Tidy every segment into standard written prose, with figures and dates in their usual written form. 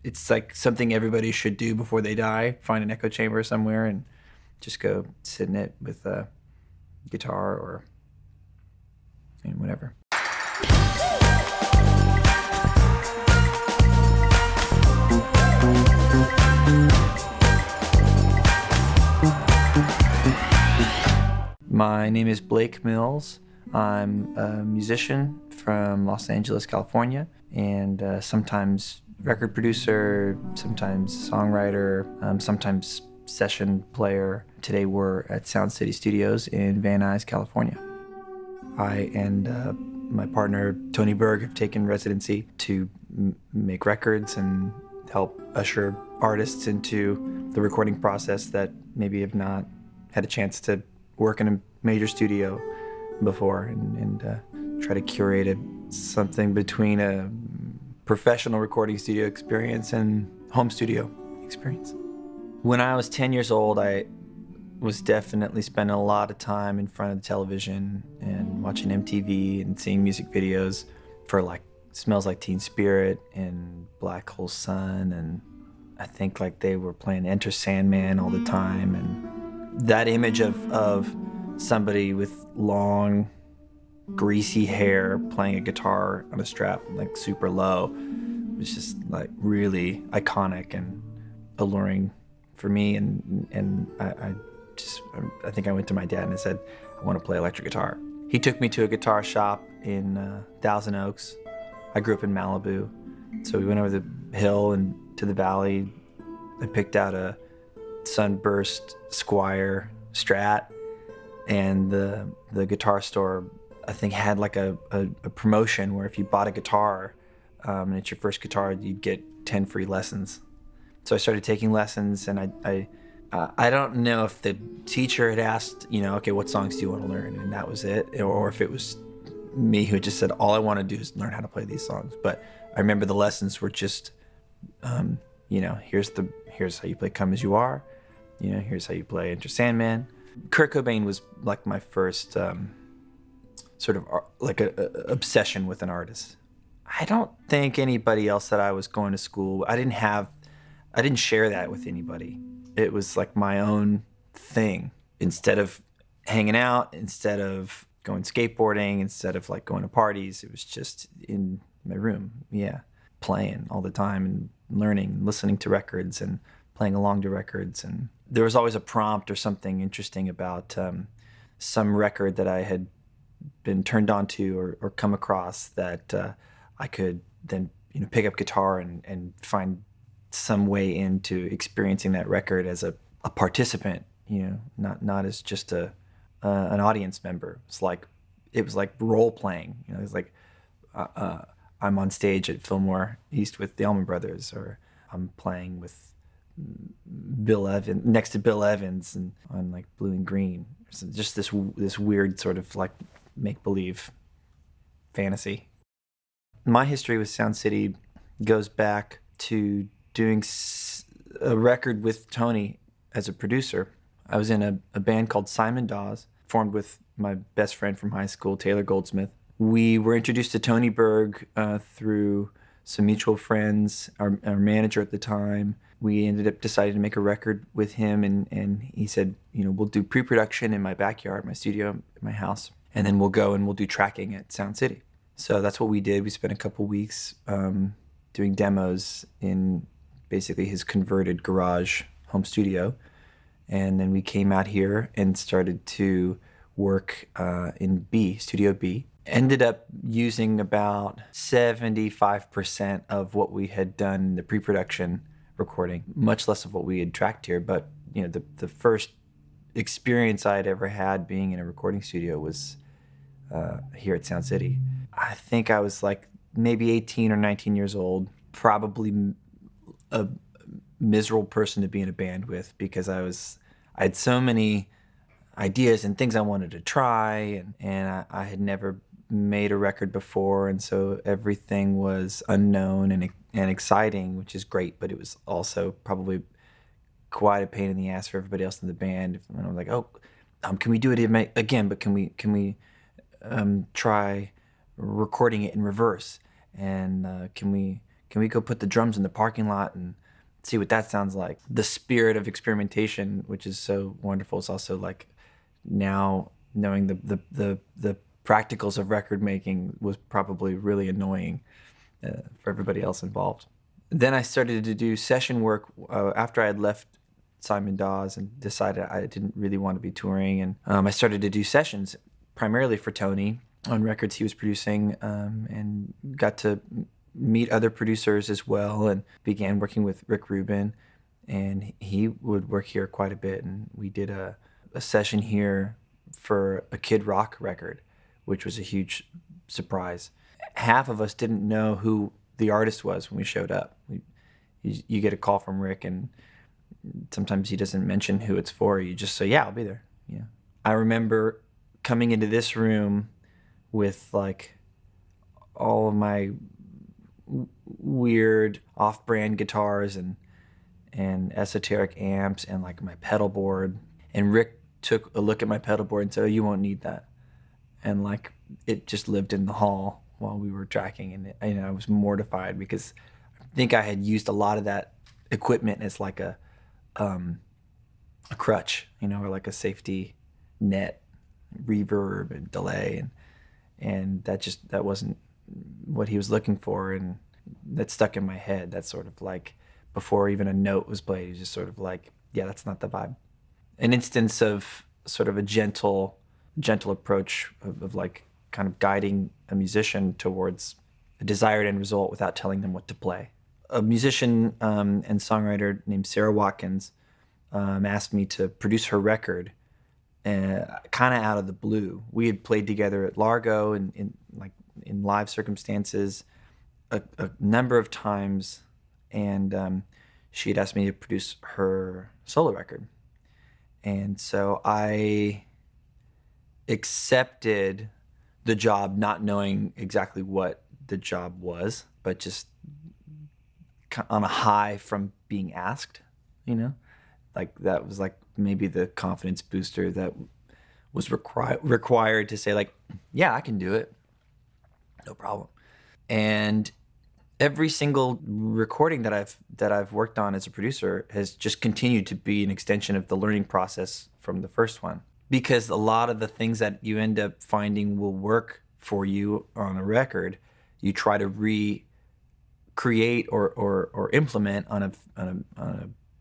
It's like something everybody should do before they die. Find an echo chamber somewhere and just go sit in it with a guitar or whatever. My name is Blake Mills. I'm a musician from Los Angeles, California, and sometimes record producer, sometimes songwriter, sometimes session player. Today we're at Sound City Studios in Van Nuys, California. I and my partner, Tony Berg, have taken residency to make records and help usher artists into the recording process that maybe have not had a chance to work in a major studio before, and try to curate something between a professional recording studio experience and home studio experience. When I was 10 years old, I was definitely spending a lot of time in front of the television and watching MTV and seeing music videos for like Smells Like Teen Spirit and Black Hole Sun, and I think like they were playing Enter Sandman all the time, and that image of somebody with long, greasy hair playing a guitar on a strap like super low was just like really iconic and alluring for me, and I think I went to my dad and I said, I want to play electric guitar. He took me to a guitar shop in Thousand Oaks. I grew up in Malibu, so we went over the hill and to the valley. I picked out a Sunburst Squire Strat, and the guitar store, I think, had like a promotion where if you bought a guitar and it's your first guitar, you'd get 10 free lessons. So I started taking lessons, and I don't know if the teacher had asked, okay, what songs do you want to learn? And that was it. Or if it was me who just said, all I want to do is learn how to play these songs. But I remember the lessons were just, here's how you play Come As You Are. Here's how you play Enter Sandman. Kurt Cobain was like my first sort of like a obsession with an artist. I don't think anybody else that I was going to school, I didn't share that with anybody. It was like my own thing. Instead of hanging out, instead of going skateboarding, instead of like going to parties, it was just in my room, playing all the time and learning and listening to records and playing along to records. And there was always a prompt or something interesting about some record that I had been turned on to or come across that I could then pick up guitar and find some way into experiencing that record as a participant, not as just an audience member. It was like role playing. It was like I'm on stage at Fillmore East with the Allman Brothers, or I'm playing with Bill Evans next to Bill Evans and on like Blue and Green. So just this weird sort of like make believe fantasy. My history with Sound City goes back to doing a record with Tony as a producer. I was in a band called Simon Dawes, formed with my best friend from high school, Taylor Goldsmith. We were introduced to Tony Berg through some mutual friends, our manager at the time. We ended up deciding to make a record with him, and he said, we'll do pre-production in my backyard, my studio, my house, and then we'll go and we'll do tracking at Sound City. So that's what we did. We spent a couple weeks doing demos in basically his converted garage home studio. And then we came out here and started to work in Studio B. Ended up using about 75% of what we had done in the pre-production recording, much less of what we had tracked here. But the first experience I had ever had being in a recording studio was here at Sound City. I think I was like maybe 18 or 19 years old, probably a miserable person to be in a band with, because I had so many ideas and things I wanted to try, and I had never made a record before, and so everything was unknown and exciting, which is great, but it was also probably quite a pain in the ass for everybody else in the band. And I was like, can we do it again? But can we try recording it in reverse? And can we can we go put the drums in the parking lot and see what that sounds like? The spirit of experimentation, which is so wonderful, is also like now knowing the practicals of record making was probably really annoying for everybody else involved. Then I started to do session work after I had left Simon Dawes and decided I didn't really want to be touring. And I started to do sessions primarily for Tony on records he was producing, and got to meet other producers as well, and began working with Rick Rubin. And he would work here quite a bit. And we did a session here for a Kid Rock record, which was a huge surprise. Half of us didn't know who the artist was when we showed up. You get a call from Rick, and sometimes he doesn't mention who it's for. You just say, yeah, I'll be there. Yeah. I remember coming into this room with like all of my weird off-brand guitars and esoteric amps and like my pedal board. And Rick took a look at my pedal board and said, oh, you won't need that. And like it just lived in the hall while we were tracking, and I was mortified because I think I had used a lot of that equipment as like a crutch, or like a safety net, reverb and delay, and that wasn't what he was looking for, and that stuck in my head. That's sort of like before even a note was played, he was just sort of like, yeah, that's not the vibe. An instance of sort of a gentle approach of like kind of guiding a musician towards a desired end result without telling them what to play. A musician and songwriter named Sarah Watkins asked me to produce her record, kind of out of the blue. We had played together at Largo in live circumstances a number of times, and she had asked me to produce her solo record. And so I accepted the job, not knowing exactly what the job was, but just on a high from being asked, like that was like maybe the confidence booster that was required to say like, yeah, I can do it, no problem. And every single recording that I've worked on as a producer has just continued to be an extension of the learning process from the first one. Because a lot of the things that you end up finding will work for you on a record, you try to recreate or implement on a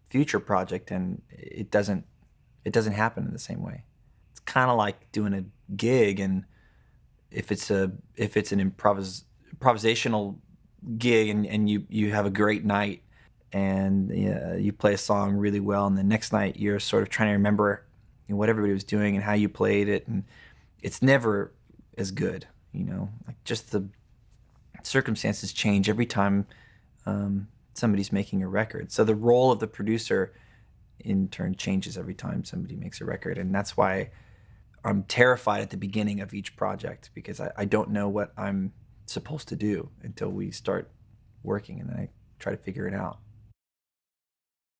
future project, and it doesn't happen in the same way. It's kind of like doing a gig, and if it's an improvisational gig, and you have a great night, and you play a song really well, and the next night you're sort of trying to remember what everybody was doing and how you played it, and it's never as good, like just the circumstances change every time somebody's making a record. So the role of the producer in turn changes every time somebody makes a record, and that's why I'm terrified at the beginning of each project, because I don't know what I'm supposed to do until we start working, and then I try to figure it out.